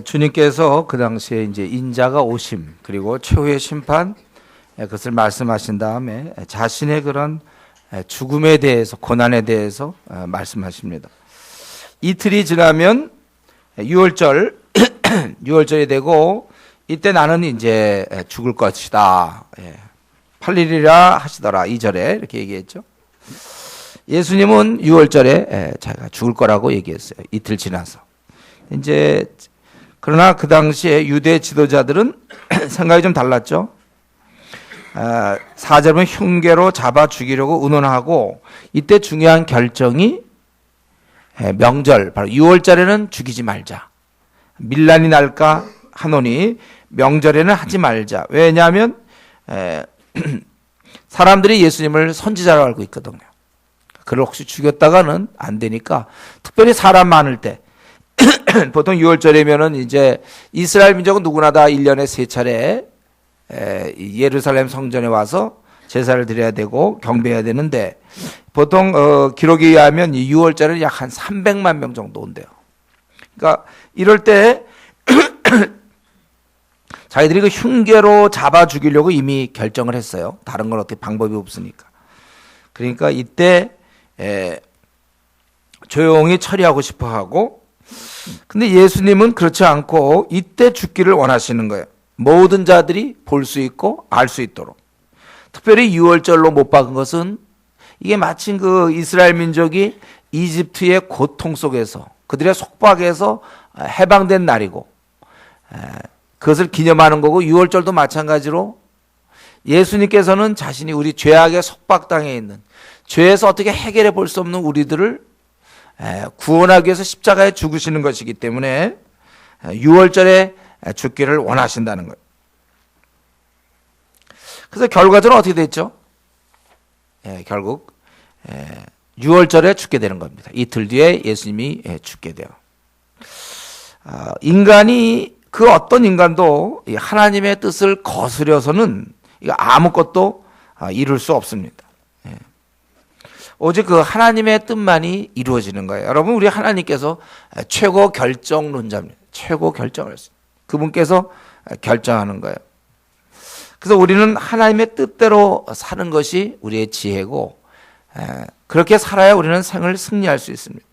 주님께서 그 당시에 이제 인자가 오심 그리고 최후의 심판 그것을 말씀하신 다음에 자신의 그런 죽음에 대해서 고난에 대해서 말씀하십니다. 이틀이 지나면 6월절 6월절이 되고 이때 나는 이제 죽을 것이다. 8일이라 하시더라. 2절에 이렇게 얘기했죠. 예수님은 6월절에 자기가 죽을 거라고 얘기했어요. 이틀 지나서. 이제 그러나 그 당시에 유대 지도자들은 생각이 좀 달랐죠. 4절은 흉계로 잡아 죽이려고 의논하고 이때 중요한 결정이 명절 바로 6월절에는 죽이지 말자. 밀란이 날까 하노니 명절에는 하지 말자. 왜냐하면 사람들이 예수님을 선지자라고 알고 있거든요. 그를 혹시 죽였다가는 안 되니까 특별히 사람 많을 때 보통 6월절이면은 이제 이스라엘 민족은 누구나 다 1년에 3차례 예루살렘 성전에 와서 제사를 드려야 되고 경배해야 되는데 보통 기록에 의하면 6월절에는 약 한 300만 명 정도 온대요. 그러니까 이럴 때 자기들이 그 흉계로 잡아 죽이려고 이미 결정을 했어요. 다른 건 어떻게 방법이 없으니까. 그러니까 이때 조용히 처리하고 싶어 하고 근데 예수님은 그렇지 않고 이때 죽기를 원하시는 거예요. 모든 자들이 볼 수 있고 알 수 있도록. 특별히 6월절로 못 박은 것은 이게 마침 그 이스라엘 민족이 이집트의 고통 속에서 그들의 속박에서 해방된 날이고 그것을 기념하는 거고 6월절도 마찬가지로 예수님께서는 자신이 우리 죄악의 속박당에 있는 죄에서 어떻게 해결해 볼 수 없는 우리들을 구원하기 위해서 십자가에 죽으시는 것이기 때문에 6월절에 죽기를 원하신다는 거예요. 그래서 결과적으로 어떻게 됐죠? 결국 6월절에 죽게 되는 겁니다. 이틀 뒤에 예수님이 죽게 돼요. 인간이 그 어떤 인간도 하나님의 뜻을 거스려서는 아무것도 이룰 수 없습니다. 오직 그 하나님의 뜻만이 이루어지는 거예요. 여러분 우리 하나님께서 최고 결정론자입니다. 최고 결정을 했어요. 그분께서 결정하는 거예요. 그래서 우리는 하나님의 뜻대로 사는 것이 우리의 지혜고 그렇게 살아야 우리는 생을 승리할 수 있습니다.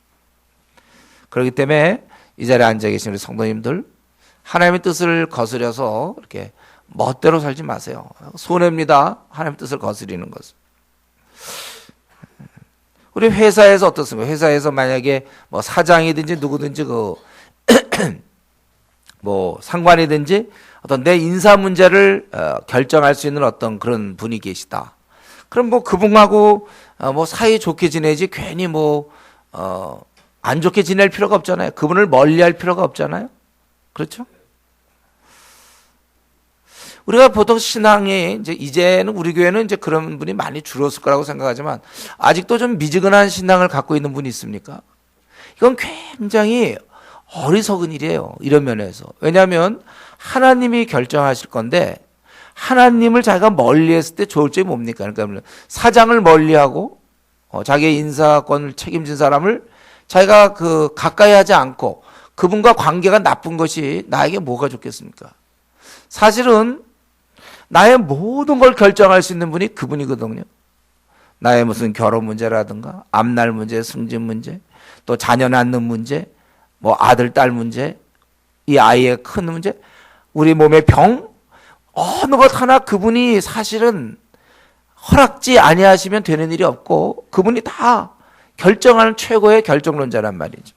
그렇기 때문에 이 자리에 앉아 계신 우리 성도님들 하나님의 뜻을 거스려서 이렇게 멋대로 살지 마세요. 손해입니다. 하나님의 뜻을 거스리는 것은. 우리 회사에서 어떻습니까? 회사에서 만약에 뭐 사장이든지 누구든지 뭐 상관이든지 어떤 내 인사 문제를 결정할 수 있는 어떤 그런 분이 계시다. 그럼 뭐 그분하고 뭐 사이 좋게 지내지 괜히 안 좋게 지낼 필요가 없잖아요. 그분을 멀리할 필요가 없잖아요. 그렇죠? 우리가 보통 신앙에 이제는 우리 교회는 이제 그런 분이 많이 줄었을 거라고 생각하지만 아직도 좀 미지근한 신앙을 갖고 있는 분이 있습니까? 이건 굉장히 어리석은 일이에요. 이런 면에서. 왜냐하면 하나님이 결정하실 건데 하나님을 자기가 멀리했을 때 좋을 점이 뭡니까? 그러니까 사장을 멀리하고 자기의 인사권을 책임진 사람을 자기가 가까이 하지 않고 그분과 관계가 나쁜 것이 나에게 뭐가 좋겠습니까? 사실은 나의 모든 걸 결정할 수 있는 분이 그분이거든요. 나의 무슨 결혼 문제라든가 앞날 문제, 승진 문제, 또 자녀 낳는 문제, 뭐 아들, 딸 문제, 이 아이의 큰 문제, 우리 몸의 병, 어느 것 하나 그분이 사실은 허락지 아니하시면 되는 일이 없고 그분이 다 결정하는 최고의 결정론자란 말이죠.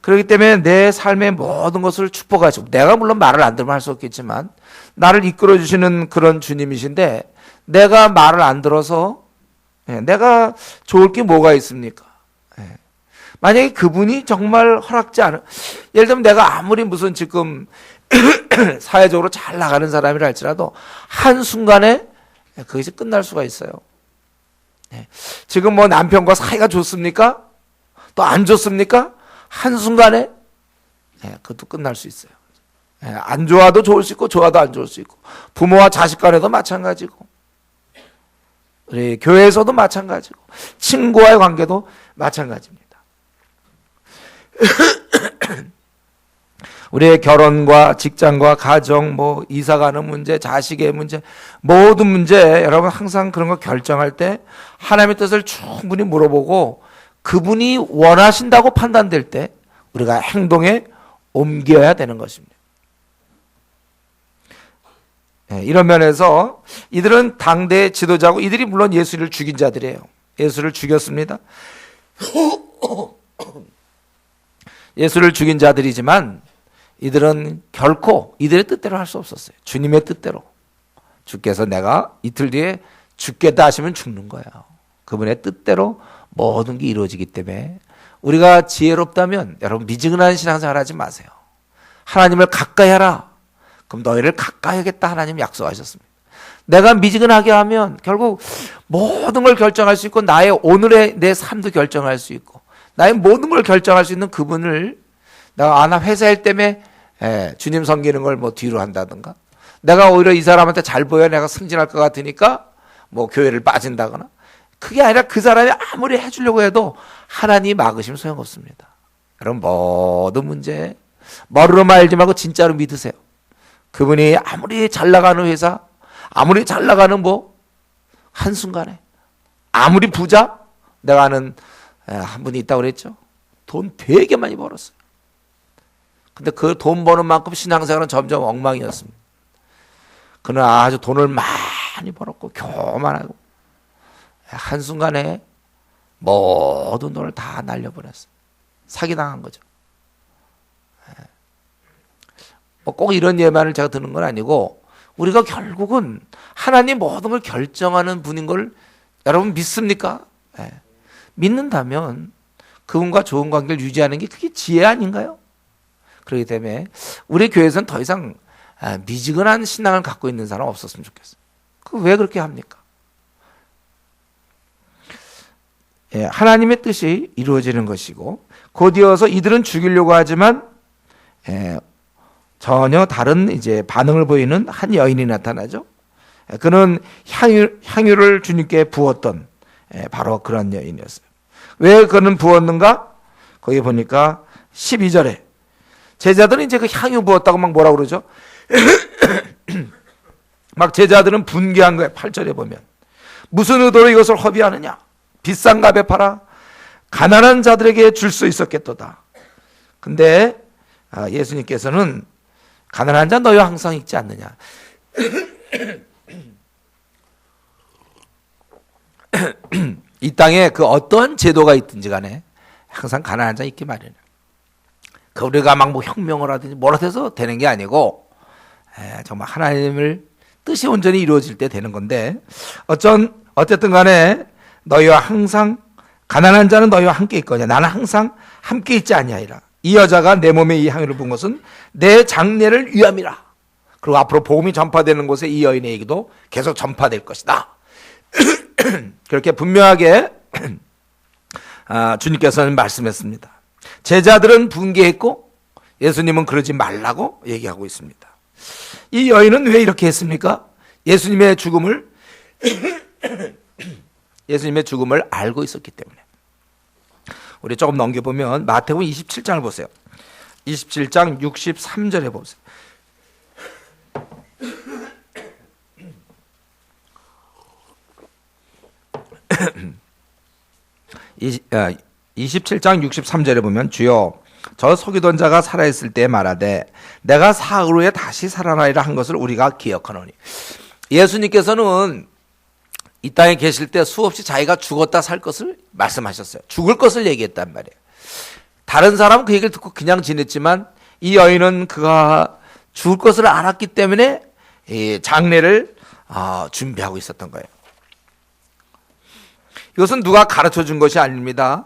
그렇기 때문에 내 삶의 모든 것을 축복하시고 내가 물론 말을 안 들으면 할 수 없겠지만 나를 이끌어 주시는 그런 주님이신데 내가 말을 안 들어서 내가 좋을 게 뭐가 있습니까? 만약에 그분이 정말 허락지 않은 예를 들면 내가 아무리 무슨 지금 사회적으로 잘 나가는 사람이라 할지라도 한순간에 그것이 끝날 수가 있어요. 지금 뭐 남편과 사이가 좋습니까? 또 안 좋습니까? 한순간에 그것도 끝날 수 있어요. 안 좋아도 좋을 수 있고 좋아도 안 좋을 수 있고 부모와 자식 간에도 마찬가지고 우리 교회에서도 마찬가지고 친구와의 관계도 마찬가지입니다. 우리의 결혼과 직장과 가정, 뭐 이사 가는 문제, 자식의 문제, 모든 문제, 여러분 항상 그런 거 결정할 때 하나님의 뜻을 충분히 물어보고 그분이 원하신다고 판단될 때 우리가 행동에 옮겨야 되는 것입니다. 이런 면에서 이들은 당대의 지도자고 이들이 물론 예수를 죽인 자들이에요. 예수를 죽였습니다. 예수를 죽인 자들이지만 이들은 결코 이들의 뜻대로 할 수 없었어요. 주님의 뜻대로. 주께서 내가 이틀 뒤에 죽겠다 하시면 죽는 거예요. 그분의 뜻대로 모든 게 이루어지기 때문에 우리가 지혜롭다면 여러분 미지근한 신앙생활 하지 마세요. 하나님을 가까이 하라. 그럼 너희를 가까이 하겠다 하나님 약속하셨습니다. 내가 미지근하게 하면 결국 모든 걸 결정할 수 있고 나의 오늘의 내 삶도 결정할 수 있고 나의 모든 걸 결정할 수 있는 그분을 내가 나 회사 일 때문에 주님 섬기는 걸 뭐 뒤로 한다든가 내가 오히려 이 사람한테 잘 보여 내가 승진할 것 같으니까 뭐 교회를 빠진다거나 그게 아니라 그 사람이 아무리 해주려고 해도 하나님 막으시면 소용없습니다. 여러분 모든 문제 머리로 말지 말고 진짜로 믿으세요. 그분이 아무리 잘 나가는 회사 아무리 잘 나가는 뭐 한순간에 아무리 부자 내가 아는 한 분이 있다고 그랬죠. 돈 되게 많이 벌었어요. 근데 그 돈 버는 만큼 신앙생활은 점점 엉망이었습니다. 그는 아주 돈을 많이 벌었고 교만하고 한순간에 모든 돈을 다 날려버렸어요. 사기당한 거죠. 꼭 이런 예만을 제가 드는 건 아니고 우리가 결국은 하나님 모든 걸 결정하는 분인 걸 여러분 믿습니까? 믿는다면 그분과 좋은 관계를 유지하는 게 그게 지혜 아닌가요? 그렇기 때문에 우리 교회에서는 더 이상 미지근한 신앙을 갖고 있는 사람 없었으면 좋겠어요. 왜 그렇게 합니까? 하나님의 뜻이 이루어지는 것이고 곧이어서 이들은 죽이려고 하지만 전혀 다른 이제 반응을 보이는 한 여인이 나타나죠. 그는 향유를 주님께 부었던 바로 그런 여인이었어요. 왜 그는 부었는가? 거기 보니까 12절에 제자들은 이제 그 향유 부었다고 막 뭐라 그러죠? 막 제자들은 분개한 거예요. 8절에 보면 무슨 의도로 이것을 허비하느냐? 비싼 값에 팔아 가난한 자들에게 줄 수 있었겠도다. 근데 예수님께서는 가난한 자 너희와 항상 있지 않느냐? 이 땅에 그 어떠한 제도가 있든지 간에 항상 가난한 자 있기 마련이에요. 그 우리가 막 뭐 혁명을 하든지 뭐라 해서 되는 게 아니고 정말 하나님을 뜻이 온전히 이루어질 때 되는 건데 어쨌든 간에 너희와 항상 가난한 자는 너희와 함께 있거냐 나는 항상 함께 있지 아니하리라. 이 여자가 내 몸에 이 향유를 부은 것은 내 장례를 위함이라. 그리고 앞으로 복음이 전파되는 곳에 이 여인의 얘기도 계속 전파될 것이다. 그렇게 분명하게 주님께서는 말씀했습니다. 제자들은 분개했고 예수님은 그러지 말라고 얘기하고 있습니다. 이 여인은 왜 이렇게 했습니까? 예수님의 죽음을 알고 있었기 때문에. 우리 조금 넘겨보면 마태복음 27장을 보세요. 27장 63절에 보세요. 27장 63절에 보면 주여 저 서기던 자가 살아있을 때 말하되 내가 사흘 후에 다시 살아나리라 한 것을 우리가 기억하노니. 예수님께서는 이 땅에 계실 때 수없이 자기가 죽었다 살 것을 말씀하셨어요. 죽을 것을 얘기했단 말이에요. 다른 사람은 그 얘기를 듣고 그냥 지냈지만 이 여인은 그가 죽을 것을 알았기 때문에 이 장례를 준비하고 있었던 거예요. 이것은 누가 가르쳐 준 것이 아닙니다.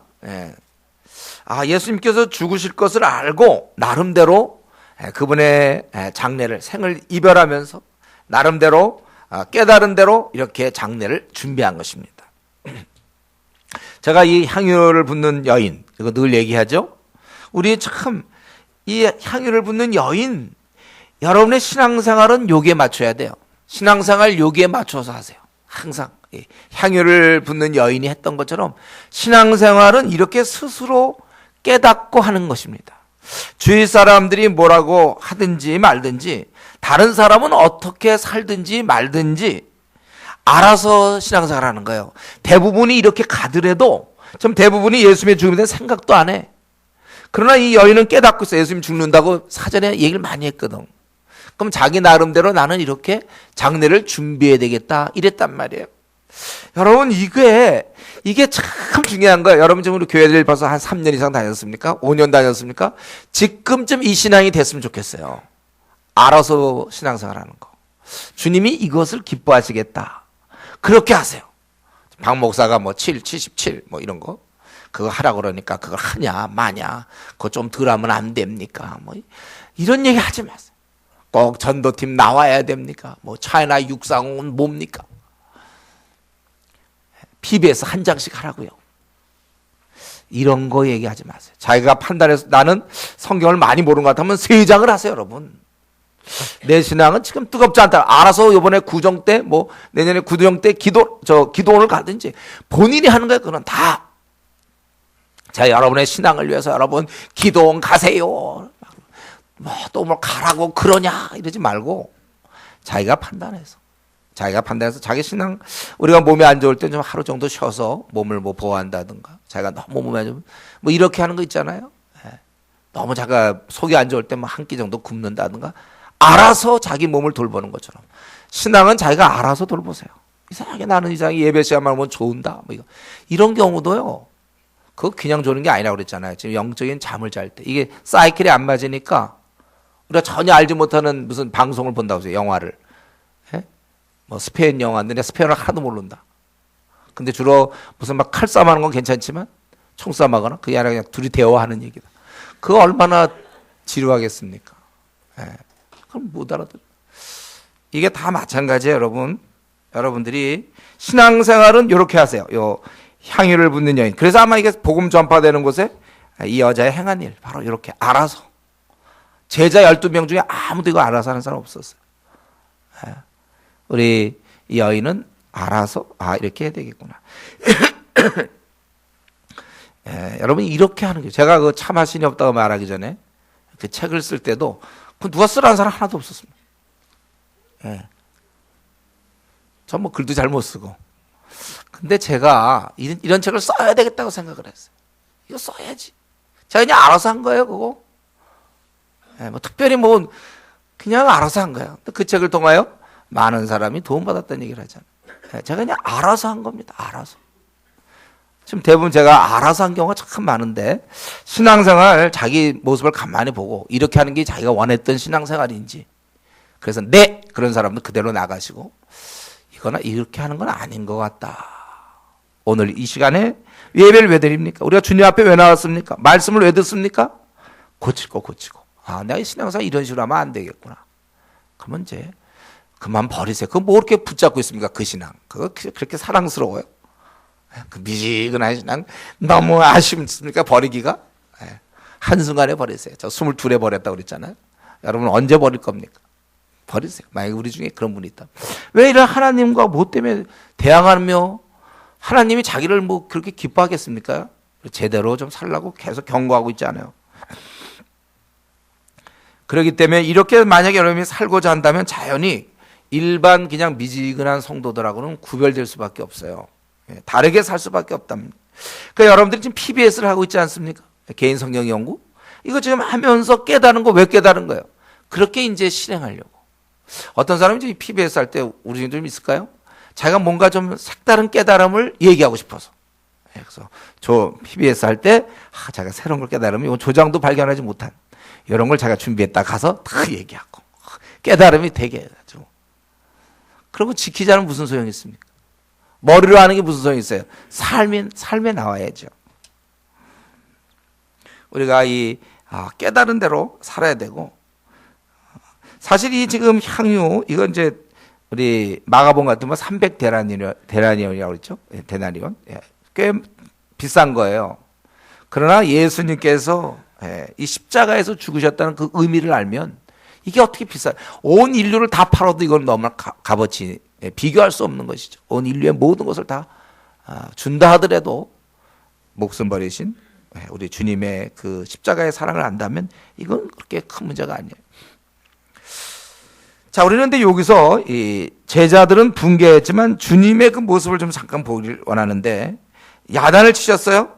예수님께서 죽으실 것을 알고 나름대로 그분의 장례를 생을 이별하면서 나름대로 깨달은 대로 이렇게 장례를 준비한 것입니다. 제가 이 향유를 붓는 여인 이거 늘 얘기하죠. 우리 참 이 향유를 붓는 여인 여러분의 신앙생활은 여기에 맞춰야 돼요. 신앙생활 여기에 맞춰서 하세요. 항상 향유를 붓는 여인이 했던 것처럼 신앙생활은 이렇게 스스로 깨닫고 하는 것입니다. 주위 사람들이 뭐라고 하든지 말든지, 다른 사람은 어떻게 살든지 말든지 알아서 신앙생활 하는 거예요. 대부분이 이렇게 가더라도 좀 대부분이 예수님의 죽음에 대한 생각도 안 해. 그러나 이 여인은 깨닫고 있어. 예수님 죽는다고 사전에 얘기를 많이 했거든. 그럼 자기 나름대로 나는 이렇게 장례를 준비해야 되겠다 이랬단 말이에요. 여러분, 이게 참 중요한 거예요. 여러분 지금 우리 교회를 벌써 한 3년 이상 다녔습니까? 5년 다녔습니까? 지금쯤 이 신앙이 됐으면 좋겠어요. 알아서 신앙생활 하는 거. 주님이 이것을 기뻐하시겠다. 그렇게 하세요. 박 목사가 뭐 77 뭐 이런 거 그거 하라 그러니까 그걸 하냐 마냐, 그거 좀 덜 하면 안 됩니까? 뭐 이런 얘기 하지 마세요. 꼭 전도팀 나와야 됩니까? 뭐 차이나 육상은 뭡니까? PBS 한 장씩 하라고요. 이런 거 얘기하지 마세요. 자기가 판단해서 나는 성경을 많이 모르는 것 같으면 3장을 하세요, 여러분. 내 신앙은 지금 뜨겁지 않다. 알아서 이번에 구정 때, 뭐 내년에 구정 때 기도원을 가든지 본인이 하는 거예요. 그건 다. 자, 여러분의 신앙을 위해서 여러분 기도원 가세요. 뭐 또 뭘 가라고 그러냐 이러지 말고 자기가 판단해서 자기 신앙, 우리가 몸이 안 좋을 때 좀 하루 정도 쉬어서 몸을 뭐 보호한다든가, 자기가 너무 몸이 안 좋으면 뭐 이렇게 하는 거 있잖아요. 너무 자기가 속이 안 좋을 때 뭐 한 끼 정도 굶는다든가, 알아서 자기 몸을 돌보는 것처럼 신앙은 자기가 알아서 돌보세요. 이상하게 나는 이상하게 예배 시간만 오면 좋은다 뭐 이런 경우도요, 그거 그냥 조는 게 아니라고 그랬잖아요. 지금 영적인 잠을 잘 때 이게 사이클이 안 맞으니까 우리가 전혀 알지 못하는 무슨 방송을 본다고 해요. 영화를. 뭐 스페인 영화인데 내가 스페인어를 하나도 모른다. 근데 주로 무슨 막 칼싸움하는 건 괜찮지만 총싸움하거나 그게 아니라 그냥 둘이 대화하는 얘기다. 그거 얼마나 지루하겠습니까? 그럼 못 알아들어. 이게 다 마찬가지예요, 여러분. 여러분들이 신앙생활은 이렇게 하세요. 요 향유를 붓는 여인. 그래서 아마 이게 복음 전파되는 곳에 이 여자의 행한 일, 바로 이렇게 알아서. 제자 12명 중에 아무도 이거 알아서 하는 사람 없었어요. 우리 이 여인은 알아서 이렇게 해야 되겠구나. 여러분 이렇게 하는 거예요. 제가 그 참 하신이 없다고 말하기 전에 그 책을 쓸 때도 그 누가 쓰라는 사람 하나도 없었습니다. 전 뭐 글도 잘 못 쓰고. 근데 제가 이런 책을 써야 되겠다고 생각을 했어요. 이거 써야지. 제가 그냥 알아서 한 거예요, 그거. 뭐 특별히 뭐 그냥 알아서 한 거예요. 그 책을 통하여 많은 사람이 도움받았다는 얘기를 하잖아요. 제가 그냥 알아서 한 겁니다. 알아서. 지금 대부분 제가 알아서 한 경우가 참 많은데, 신앙생활 자기 모습을 가만히 보고 이렇게 하는 게 자기가 원했던 신앙생활인지, 그래서 그런 사람도 그대로 나가시고, 이거나 이렇게 하는 건 아닌 것 같다. 오늘 이 시간에 예배를 왜 드립니까? 우리가 주님 앞에 왜 나왔습니까? 말씀을 왜 듣습니까? 고칠 거 고치고. 내가 이 신앙생활 이런 식으로 하면 안 되겠구나. 그러면 이제 그만 버리세요. 그거 뭐 이렇게 붙잡고 있습니까? 그 신앙. 그거 그렇게 사랑스러워요? 그 미지근한 신앙 너무 아쉽습니까? 버리기가? 한순간에 버리세요. 저 22에 버렸다고 그랬잖아요. 여러분 언제 버릴 겁니까? 버리세요. 만약에 우리 중에 그런 분이 있다. 왜 이런 하나님과 뭐 때문에 대항하며 하나님이 자기를 뭐 그렇게 기뻐하겠습니까? 제대로 좀 살라고 계속 경고하고 있지 않아요. 그렇기 때문에 이렇게 만약에 여러분이 살고자 한다면 자연히 일반 그냥 미지근한 성도들하고는 구별될 수밖에 없어요. 다르게 살 수밖에 없답니다. 그러니까 여러분들이 지금 PBS를 하고 있지 않습니까? 개인 성경 연구. 이거 지금 하면서 깨달은 거 왜 깨달은 거예요? 그렇게 이제 실행하려고. 어떤 사람이 이제 PBS 할 때 우리 중에 좀 있을까요? 자기가 뭔가 좀 색다른 깨달음을 얘기하고 싶어서. 그래서 저 PBS 할 때 자기가 새로운 걸 깨달으면 이건 조장도 발견하지 못한 이런 걸 자기가 준비했다 가서 다 얘기하고 깨달음이 되게 해가지고. 그리고 지키자는 무슨 소용이 있습니까? 머리로 하는 게 무슨 소용이 있어요? 삶에 나와야죠. 우리가 이 깨달은 대로 살아야 되고, 사실 이 지금 향유, 이건 이제 우리 마가본 같으면 300데나리온이라고 그랬죠? 데나리온. 꽤 비싼 거예요. 그러나 예수님께서 이 십자가에서 죽으셨다는 그 의미를 알면 이게 어떻게 비싸요? 온 인류를 다 팔아도 이건 너무 값어치, 비교할 수 없는 것이죠. 온 인류의 모든 것을 다 준다 하더라도 목숨 버리신 우리 주님의 그 십자가의 사랑을 안다면 이건 그렇게 큰 문제가 아니에요. 자, 우리는 근데 여기서 이 제자들은 붕괴했지만 주님의 그 모습을 좀 잠깐 보기를 원하는데, 야단을 치셨어요.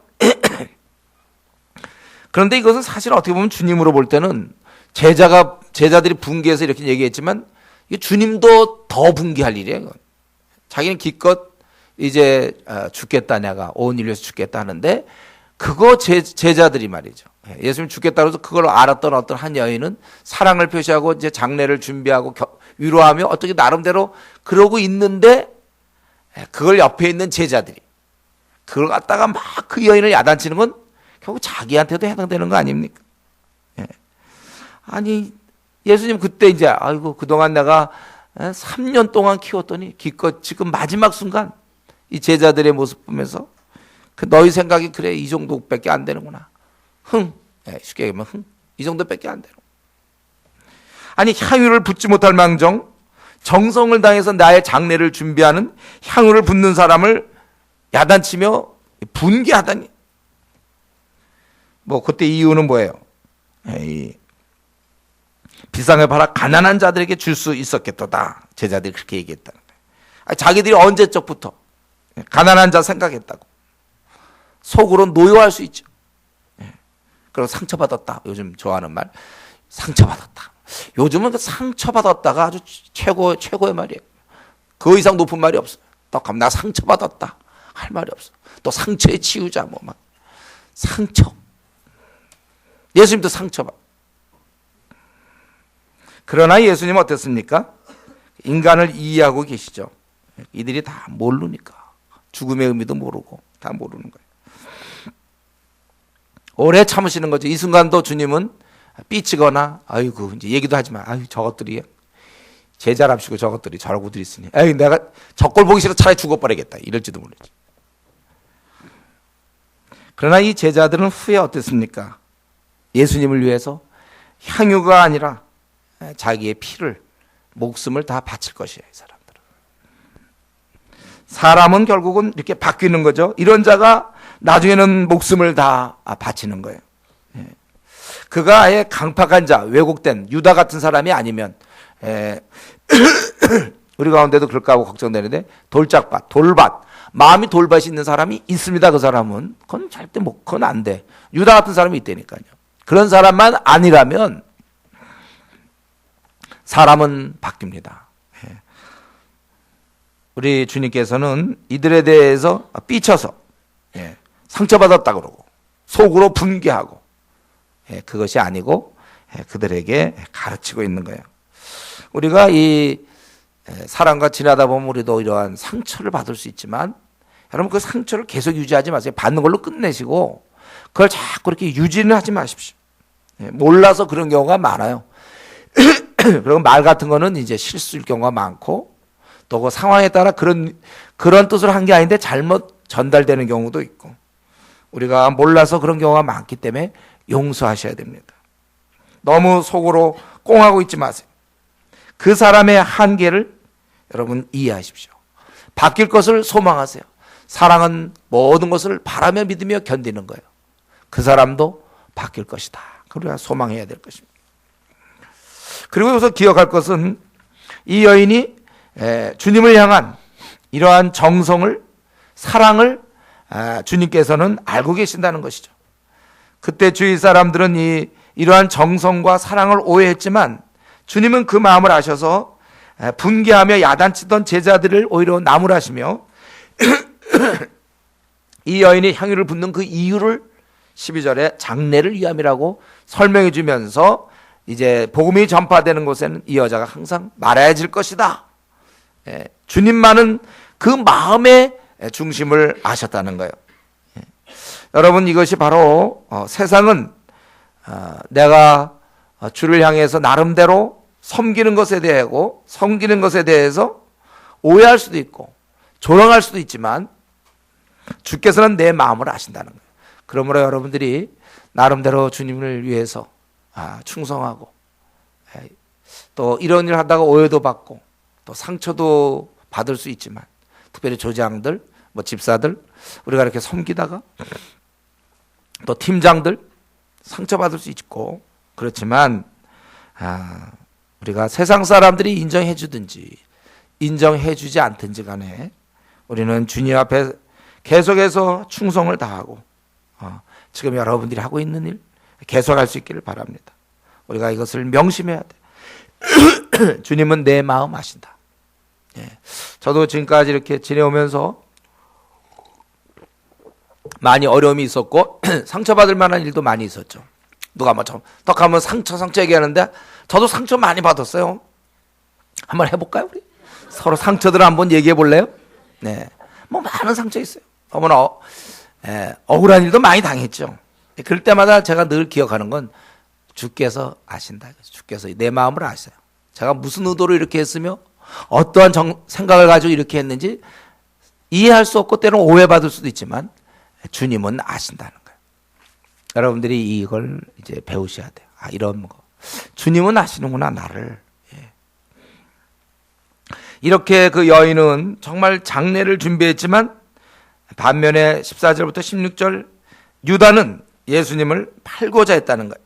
그런데 이것은 사실 어떻게 보면 주님으로 볼 때는 제자들이 붕괴해서 이렇게 얘기했지만 주님도 더 붕괴할 일이에요. 자기는 기껏 이제 죽겠다, 내가 온 인류에서 죽겠다 하는데, 그거 제자들이 말이죠. 예수님 죽겠다고 해서 그걸 알았던 어떤 한 여인은 사랑을 표시하고 이제 장례를 준비하고 위로하며 어떻게 나름대로 그러고 있는데, 그걸 옆에 있는 제자들이 그걸 갖다가 막 그 여인을 야단치는 건 결국 자기한테도 해당되는 거 아닙니까? 아니, 예수님 그때 이제 아이고 그동안 내가 3년 동안 키웠더니 기껏 지금 마지막 순간 이 제자들의 모습 보면서 그 너희 생각이 그래 이 정도밖에 안 되는구나. 쉽게 얘기하면 이 정도밖에 안 되는. 아니, 향유를 붓지 못할 망정 정성을 다해서 나의 장례를 준비하는 향유를 붓는 사람을 야단치며 분개하다니. 뭐 그때 이유는 뭐예요? 비상을 팔아 가난한 자들에게 줄 수 있었겠도다. 제자들이 그렇게 얘기했다는 거예요. 자기들이 언제적부터 가난한 자 생각했다고. 속으로 노여할 수 있죠. 그리고 상처받았다. 요즘 좋아하는 말, 상처받았다. 요즘은 그 상처받았다가 아주 최고의 말이에요. 그 이상 높은 말이 없어요. 또 가면 나 상처받았다 할 말이 없어. 또 상처에 치유자 뭐 막 상처. 예수님도 상처받. 그러나 예수님은 어땠습니까? 인간을 이해하고 계시죠. 이들이 다 모르니까. 죽음의 의미도 모르고 다 모르는 거예요. 오래 참으시는 거죠. 이 순간도 주님은 삐치거나 아이고 이제 얘기도 하지 마. 아유 저것들이 제자랍시고 저것들이 저러고들 있으니. 에이 내가 저꼴 보기 싫어 차라리 죽어버리겠다. 이럴지도 모르지. 그러나 이 제자들은 후에 어땠습니까? 예수님을 위해서 향유가 아니라 자기의 피를, 목숨을 다 바칠 것이에요. 이 사람들은. 사람은 결국은 이렇게 바뀌는 거죠. 이런 자가 나중에는 목숨을 다 바치는 거예요. 그가 아예 강팍한 자, 왜곡된 유다 같은 사람이 아니면 우리 가운데도 그럴까 하고 걱정되는데, 돌짝밭, 돌밭, 마음이 돌밭이 있는 사람이 있습니다. 그 사람은 그건 절대 그건 안 돼. 유다 같은 사람이 있다니까요. 그런 사람만 아니라면 사람은 바뀝니다. 우리 주님께서는 이들에 대해서 삐쳐서 상처받았다 그러고 속으로 분개하고 그것이 아니고 그들에게 가르치고 있는 거예요. 우리가 이 사람과 지나다 보면 우리도 이러한 상처를 받을 수 있지만, 여러분 그 상처를 계속 유지하지 마세요. 받는 걸로 끝내시고 그걸 자꾸 이렇게 유지는 하지 마십시오. 몰라서 그런 경우가 많아요. 그리고 말 같은 거는 이제 실수일 경우가 많고, 또 그 상황에 따라 그런 뜻으로 한 게 아닌데 잘못 전달되는 경우도 있고, 우리가 몰라서 그런 경우가 많기 때문에 용서하셔야 됩니다. 너무 속으로 꽁하고 있지 마세요. 그 사람의 한계를 여러분 이해하십시오. 바뀔 것을 소망하세요. 사랑은 모든 것을 바라며 믿으며 견디는 거예요. 그 사람도 바뀔 것이다. 우리가 소망해야 될 것입니다. 그리고 여기서 기억할 것은 이 여인이 주님을 향한 이러한 정성을, 사랑을 주님께서는 알고 계신다는 것이죠. 그때 주위 사람들은 이러한 정성과 사랑을 오해했지만 주님은 그 마음을 아셔서 분개하며 야단치던 제자들을 오히려 나무라시며 이 여인이 향유를 붓는 그 이유를 12절에 장례를 위함이라고 설명해 주면서 이제 복음이 전파되는 곳에는 이 여자가 항상 말해질 것이다. 주님만은 그 마음의 중심을 아셨다는 거예요. 여러분, 이것이 바로 세상은 내가 주를 향해서 나름대로 섬기는 것에 대해서 오해할 수도 있고 조롱할 수도 있지만, 주께서는 내 마음을 아신다는 거예요. 그러므로 여러분들이 나름대로 주님을 위해서 충성하고, 또 이런 일 하다가 오해도 받고 또 상처도 받을 수 있지만, 특별히 조장들, 집사들, 우리가 이렇게 섬기다가 또 팀장들 상처받을 수 있고 그렇지만 우리가 세상 사람들이 인정해 주든지 인정해 주지 않든지 간에 우리는 주님 앞에 계속해서 충성을 다하고 지금 여러분들이 하고 있는 일 계속할 수 있기를 바랍니다. 우리가 이것을 명심해야 돼. 주님은 내 마음 아신다. 저도 지금까지 이렇게 지내오면서 많이 어려움이 있었고 상처받을 만한 일도 많이 있었죠. 누가 뭐 떡하면 상처 얘기하는데 저도 상처 많이 받았어요. 한번 해볼까요 우리? 서로 상처들을 한번 얘기해 볼래요? 네, 뭐 많은 상처 있어요. 너무나 억울한 일도 많이 당했죠. 그럴 때마다 제가 늘 기억하는 건 주께서 아신다. 주께서 내 마음을 아세요. 제가 무슨 의도로 이렇게 했으며 어떠한 생각을 가지고 이렇게 했는지 이해할 수 없고 때로는 오해받을 수도 있지만 주님은 아신다는 거예요. 여러분들이 이걸 이제 배우셔야 돼요. 이런 거. 주님은 아시는구나, 나를. 이렇게 그 여인은 정말 장례를 준비했지만 반면에 14절부터 16절 유다는 예수님을 팔고자 했다는 거예요.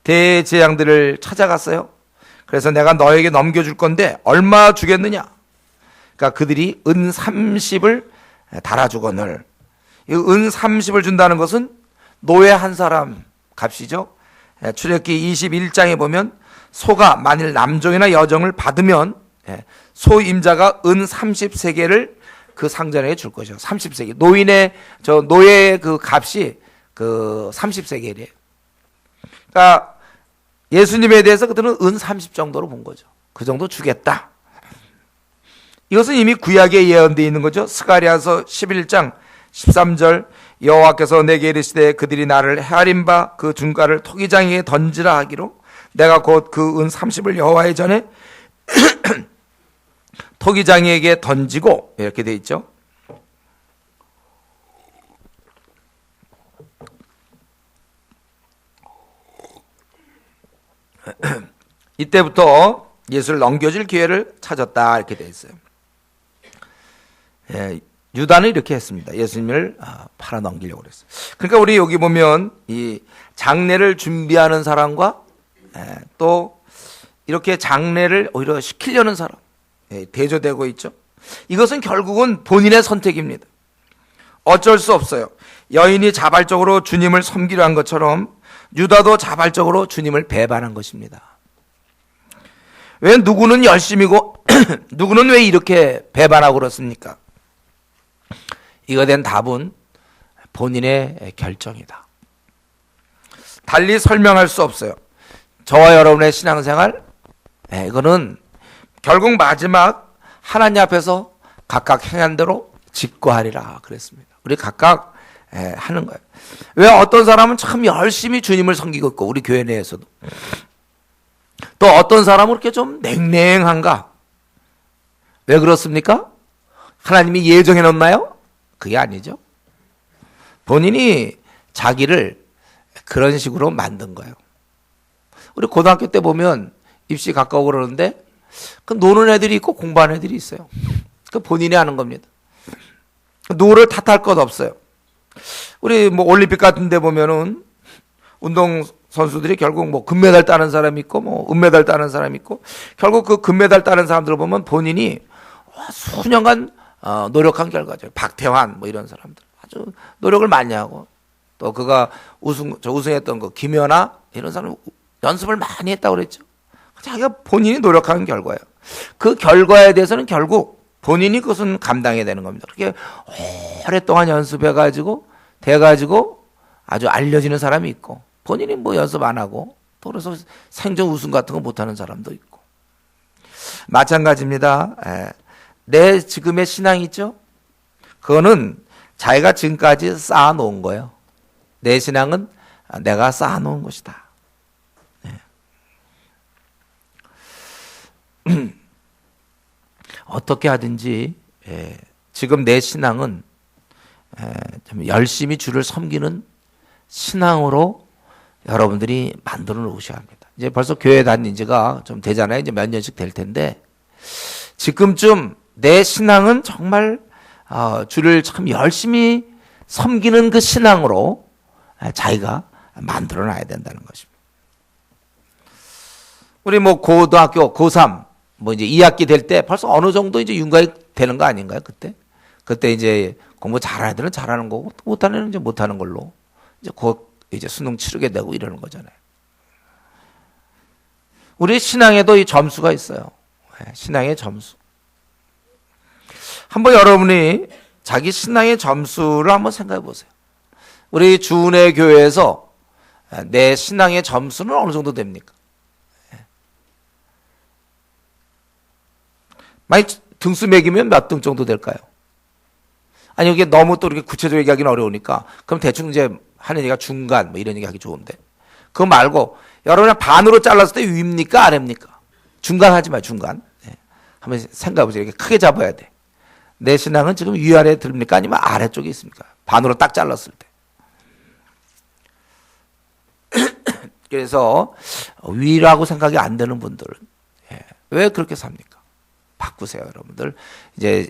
대제사장들을 찾아갔어요. 그래서 내가 너에게 넘겨줄 건데 얼마 주겠느냐? 그러니까 그들이 은 30을 달아주거늘. 이 은 30을 준다는 것은 노예 한 사람 값이죠. 출애굽기 21장에 보면 소가 만일 남종이나 여종을 받으면 소임자가 은 30세겔을 그 상전에게 줄 것이죠. 30세겔. 노예의 그 값이 그 30세겔이에요. 그러니까 예수님에 대해서 그들은 은 30 정도로 본 거죠. 그 정도 주겠다. 이것은 이미 구약에 예언되어 있는 거죠. 스가랴서 11장 13절 여호와께서 내게 이르시되 그들이 나를 헤아린 바 그 중가를 토기장에게 던지라 하기로 내가 곧 그 은 30을 여호와의 전에 토기장에게 던지고 이렇게 돼 있죠. 이때부터 예수를 넘겨줄 기회를 찾았다 이렇게 돼 있어요. 유다는 이렇게 했습니다. 예수님을 팔아 넘기려고 그랬어요. 그러니까 우리 여기 보면 이 장례를 준비하는 사람과 또 이렇게 장례를 오히려 시키려는 사람 대조되고 있죠. 이것은 결국은 본인의 선택입니다. 어쩔 수 없어요. 여인이 자발적으로 주님을 섬기려 한 것처럼 유다도 자발적으로 주님을 배반한 것입니다. 왜 누구는 열심이고 누구는 왜 이렇게 배반하고 그렇습니까? 이거에 대한 답은 본인의 결정이다. 달리 설명할 수 없어요. 저와 여러분의 신앙생활 이거는 결국 마지막 하나님 앞에서 각각 행한 대로 직고하리라 그랬습니다. 우리 각각 하는 거예요. 왜 어떤 사람은 참 열심히 주님을 섬기고 있고 우리 교회 내에서도 또 어떤 사람은 그렇게 좀 냉랭한가? 왜 그렇습니까? 하나님이 예정해 놓나요? 그게 아니죠. 본인이 자기를 그런 식으로 만든 거예요. 우리 고등학교 때 보면 입시 가까워 그러는데 그 노는 애들이 있고 공부하는 애들이 있어요. 그 본인이 하는 겁니다. 누구를 탓할 것 없어요. 우리 뭐 올림픽 같은 데 보면은 운동 선수들이 결국 뭐 금메달 따는 사람이 있고 뭐 은메달 따는 사람이 있고 결국 그 금메달 따는 사람들을 보면 본인이 수년간 노력한 결과죠. 박태환 뭐 이런 사람들 아주 노력을 많이 하고 또 그가 우승했던 거 김연아 이런 사람 연습을 많이 했다고 그랬죠. 자기가 본인이 노력한 결과예요. 그 결과에 대해서는 결국 본인이 그것은 감당해야 되는 겁니다. 그렇게 오랫동안 연습해가지고 돼가지고 아주 알려지는 사람이 있고 본인이 뭐 연습 안 하고 또 그래서 생존 우승 같은 거 못하는 사람도 있고 마찬가지입니다. 내 지금의 신앙이 있죠? 그거는 자기가 지금까지 쌓아놓은 거예요. 내 신앙은 내가 쌓아놓은 것이다. 어떻게 하든지 지금 내 신앙은 좀 열심히 주를 섬기는 신앙으로 여러분들이 만들어 놓으셔야 합니다. 이제 벌써 교회 다닌 지가 좀 되잖아요. 이제 몇 년씩 될 텐데 지금쯤 내 신앙은 정말 주를 참 열심히 섬기는 그 신앙으로 자기가 만들어 놔야 된다는 것입니다. 우리 뭐 고등학교 고3 뭐 이제 2학기 될 때 벌써 어느 정도 이제 윤곽이 되는 거 아닌가요? 그때 이제 공부 잘하는 애들은 잘하는 거고 못하는 애는 이제 못하는 걸로 이제 곧 이제 수능 치르게 되고 이러는 거잖아요. 우리 신앙에도 이 점수가 있어요. 신앙의 점수. 한번 여러분이 자기 신앙의 점수를 한번 생각해 보세요. 우리 주은혜 교회에서 내 신앙의 점수는 어느 정도 됩니까? 만약 등수 매기면 몇 등 정도 될까요? 아니, 이게 너무 또 이렇게 구체적으로 얘기하기는 어려우니까, 그럼 대충 이제 하는 얘기가 중간, 뭐 이런 얘기 하기 좋은데. 그거 말고, 여러분이 반으로 잘랐을 때 위입니까? 아래입니까? 중간 하지 마요, 중간. 한번 생각해 보세요. 이렇게 크게 잡아야 돼. 내 신앙은 지금 위아래에 들립니까? 아니면 아래쪽에 있습니까? 반으로 딱 잘랐을 때. 그래서 위라고 생각이 안 되는 분들은 왜 그렇게 삽니까? 바꾸세요, 여러분들. 이제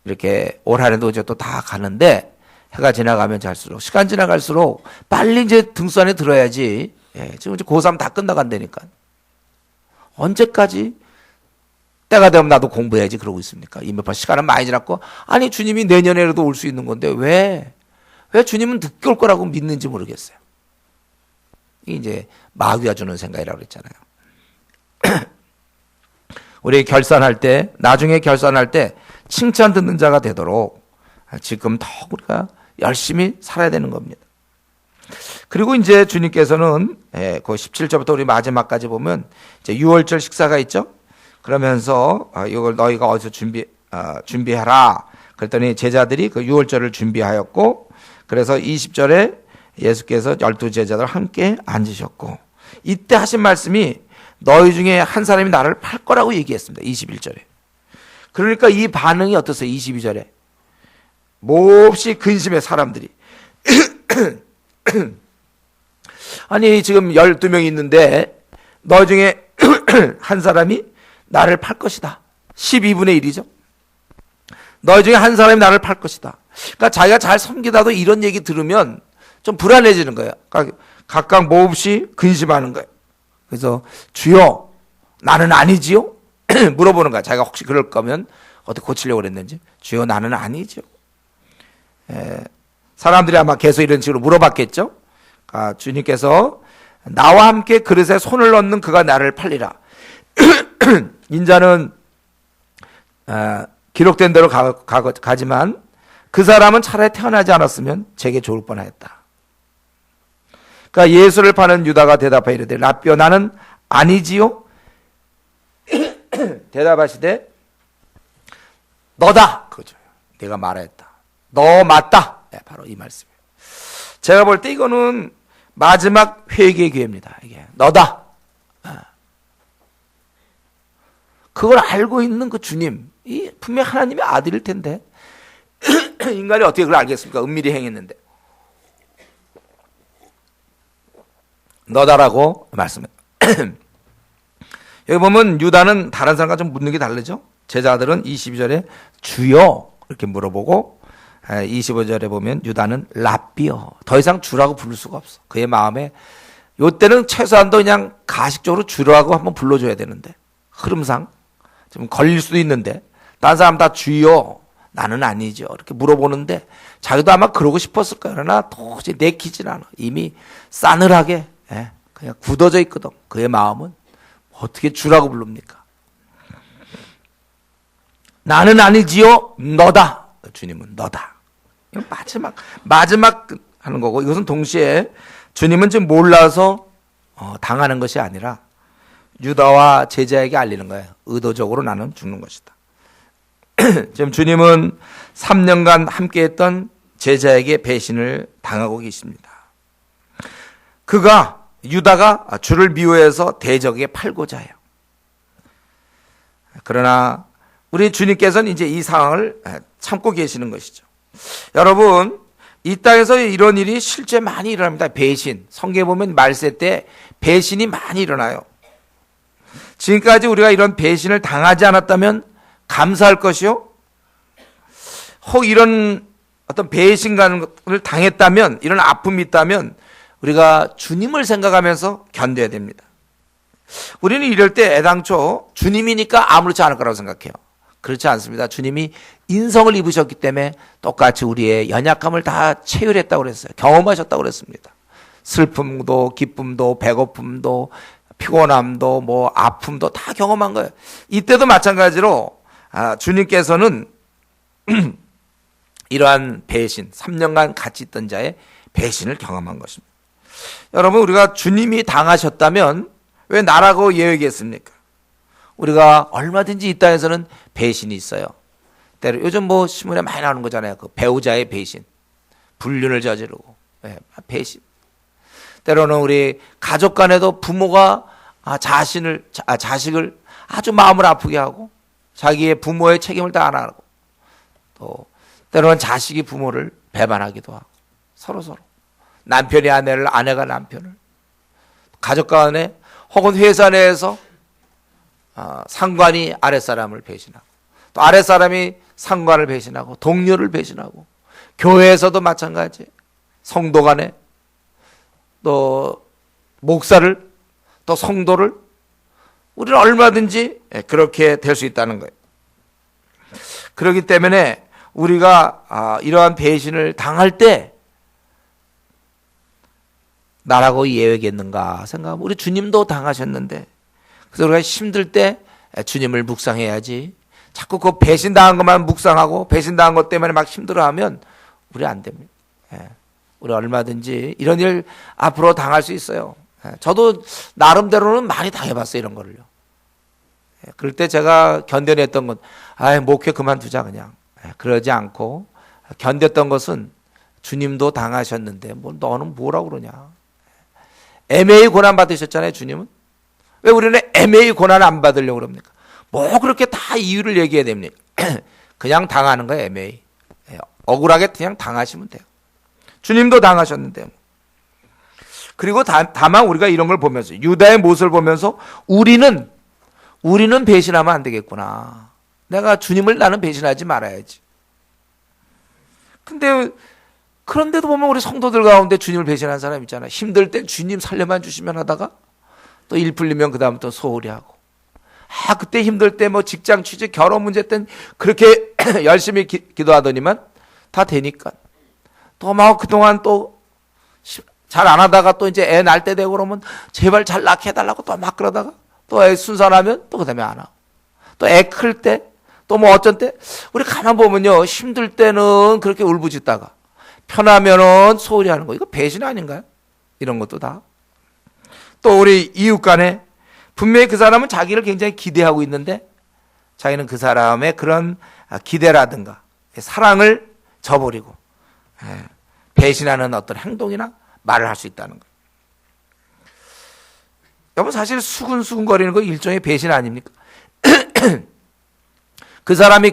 이렇게 올 한해도 이제 또 다 가는데 해가 지나가면 갈수록 시간 지나갈수록 빨리 이제 등수 안에 들어야지. 지금 이제 고3 다 끝나간다니까. 언제까지 때가 되면 나도 공부해야지 그러고 있습니까? 이미 벌써 시간은 많이 지났고, 아니 주님이 내년에라도 올 수 있는 건데 왜 주님은 늦게 올 거라고 믿는지 모르겠어요. 이게 이제 마귀가 주는 생각이라고 그랬잖아요. 우리 결산할 때, 나중에 결산할 때 칭찬 듣는 자가 되도록 지금 더 우리가 열심히 살아야 되는 겁니다. 그리고 이제 주님께서는 그 17절부터 우리 마지막까지 보면 이제 유월절 식사가 있죠. 그러면서 이걸 너희가 어디서 준비하라. 그랬더니 제자들이 그 유월절을 준비하였고, 그래서 20절에 예수께서 12제자들 함께 앉으셨고, 이때 하신 말씀이 너희 중에 한 사람이 나를 팔 거라고 얘기했습니다. 21절에. 그러니까 이 반응이 어떠세요? 22절에. 몹시 근심의 사람들이. 아니 지금 12명이 있는데 너희 중에 한 사람이 나를 팔 것이다. 12분의 1이죠. 너희 중에 한 사람이 나를 팔 것이다. 그러니까 자기가 잘 섬기다도 이런 얘기 들으면 좀 불안해지는 거예요. 그러니까 각각 몹시 근심하는 거예요. 그래서 주여 나는 아니지요? 물어보는 거야. 자기가 혹시 그럴 거면 어떻게 고치려고 그랬는지. 주여 나는 아니죠. 사람들이 아마 계속 이런 식으로 물어봤겠죠. 주님께서 나와 함께 그릇에 손을 넣는 그가 나를 팔리라. 인자는 기록된 대로 가지만 그 사람은 차라리 태어나지 않았으면 제게 좋을 뻔하였다. 그러니까 예수를 파는 유다가 대답하여 이르되 라삐여 나는 아니지요. 대답하시되 너다. 그죠. 내가 말하였다. 너 맞다. 바로 이 말씀이에요. 제가 볼 때 이거는 마지막 회개의 기회입니다. 이게 너다. 그걸 알고 있는 그 주님, 이 분명 하나님의 아들일 텐데 인간이 어떻게 그걸 알겠습니까? 은밀히 행했는데. 너다라고 말씀해요. 여기 보면 유다는 다른 사람과 좀 묻는 게 다르죠. 제자들은 22절에 주여 이렇게 물어보고 25절에 보면 유다는 라삐여. 더 이상 주라고 부를 수가 없어. 그의 마음에 요때는 최소한도 그냥 가식적으로 주라고 한번 불러줘야 되는데 흐름상 좀 걸릴 수도 있는데 다른 사람 다 주여 나는 아니죠. 이렇게 물어보는데 자기도 아마 그러고 싶었을 거야. 그러나 도저히 내키질 않아. 이미 싸늘하게 그냥 굳어져 있거든. 그의 마음은 어떻게 주라고 부릅니까? 나는 아니지요. 너다. 주님은 너다. 이건 마지막 하는 거고, 이것은 동시에 주님은 지금 몰라서 당하는 것이 아니라 유다와 제자에게 알리는 거예요. 의도적으로 나는 죽는 것이다. 지금 주님은 3년간 함께했던 제자에게 배신을 당하고 계십니다. 유다가 주를 미워해서 대적에게 팔고자 해요. 그러나 우리 주님께서는 이제 이 상황을 참고 계시는 것이죠. 여러분, 이 땅에서 이런 일이 실제 많이 일어납니다. 배신. 성경에 보면 말세 때 배신이 많이 일어나요. 지금까지 우리가 이런 배신을 당하지 않았다면 감사할 것이요. 혹 이런 어떤 배신감을 당했다면, 이런 아픔이 있다면 우리가 주님을 생각하면서 견뎌야 됩니다. 우리는 이럴 때 애당초 주님이니까 아무렇지 않을 거라고 생각해요. 그렇지 않습니다. 주님이 인성을 입으셨기 때문에 똑같이 우리의 연약함을 다 체휼했다고 그랬어요. 경험하셨다고 그랬습니다. 슬픔도 기쁨도 배고픔도 피곤함도 뭐 아픔도 다 경험한 거예요. 이때도 마찬가지로 주님께서는 이러한 배신, 3년간 같이 있던 자의 배신을 경험한 것입니다. 여러분, 우리가 주님이 당하셨다면 왜 나라고 얘기했습니까? 우리가 얼마든지 이 땅에서는 배신이 있어요. 때로 요즘 뭐 신문에 많이 나오는 거잖아요. 그 배우자의 배신, 불륜을 저지르고 배신. 때로는 우리 가족 간에도 부모가 자식을 아주 마음을 아프게 하고 자기의 부모의 책임을 다 안 하고, 또 때로는 자식이 부모를 배반하기도 하고, 서로 남편이 아내를, 아내가 남편을, 가족 간에 혹은 회사 내에서 상관이 아랫사람을 배신하고, 또 아랫사람이 상관을 배신하고, 동료를 배신하고, 교회에서도 마찬가지, 성도 간에, 또 목사를, 또 성도를, 우리는 얼마든지 그렇게 될 수 있다는 거예요. 그렇기 때문에 우리가 이러한 배신을 당할 때 나라고 예외겠는가 생각하면, 우리 주님도 당하셨는데, 그래서 우리가 힘들 때 주님을 묵상해야지, 자꾸 그 배신당한 것만 묵상하고 배신당한 것 때문에 막 힘들어하면 우리 안 됩니다. 우리 얼마든지 이런 일 앞으로 당할 수 있어요. 저도 나름대로는 많이 당해봤어요, 이런 거를요. 그럴 때 제가 견뎌냈던 건, 목회 그만두자 그냥. 그러지 않고 견뎠던 것은, 주님도 당하셨는데 뭐 너는 뭐라고 그러냐. 애매히 고난 받으셨잖아요, 주님은. 왜 우리는 애매히 고난 안 받으려고 그럽니까? 뭐 그렇게 다 이유를 얘기해야 됩니까? 그냥 당하는 거예요, 애매히. 억울하게 그냥 당하시면 돼요. 주님도 당하셨는데. 그리고 다만 우리가 이런 걸 보면서, 유다의 모습을 보면서 우리는 배신하면 안 되겠구나. 내가 주님을 나는 배신하지 말아야지. 근데 그런데도 보면 우리 성도들 가운데 주님을 배신한 사람 있잖아. 힘들 때 주님 살려만 주시면 하다가 또 일 풀리면 그 다음 또 소홀히 하고, 그때 힘들 때 뭐 직장 취직 결혼 문제 땐 그렇게 열심히 기도하더니만 다 되니까 또 막 그동안 또 잘 안 하다가 또 이제 애 낳을 때 되고 그러면 제발 잘 낳게 해달라고 또 막 그러다가 또 애 순산하면 또 그 다음에 안 하고, 또 애 클 때 또 뭐 어쩐 때, 우리 가만 보면요, 힘들 때는 그렇게 울부짖다가 편하면은 소홀히 하는 거, 이거 배신 아닌가요? 이런 것도 다. 또 우리 이웃 간에 분명히 그 사람은 자기를 굉장히 기대하고 있는데 자기는 그 사람의 그런 기대라든가 사랑을 저버리고 배신하는 어떤 행동이나 말을 할 수 있다는 거예요. 여러분, 사실 수근수근거리는 거 일종의 배신 아닙니까? 그 사람이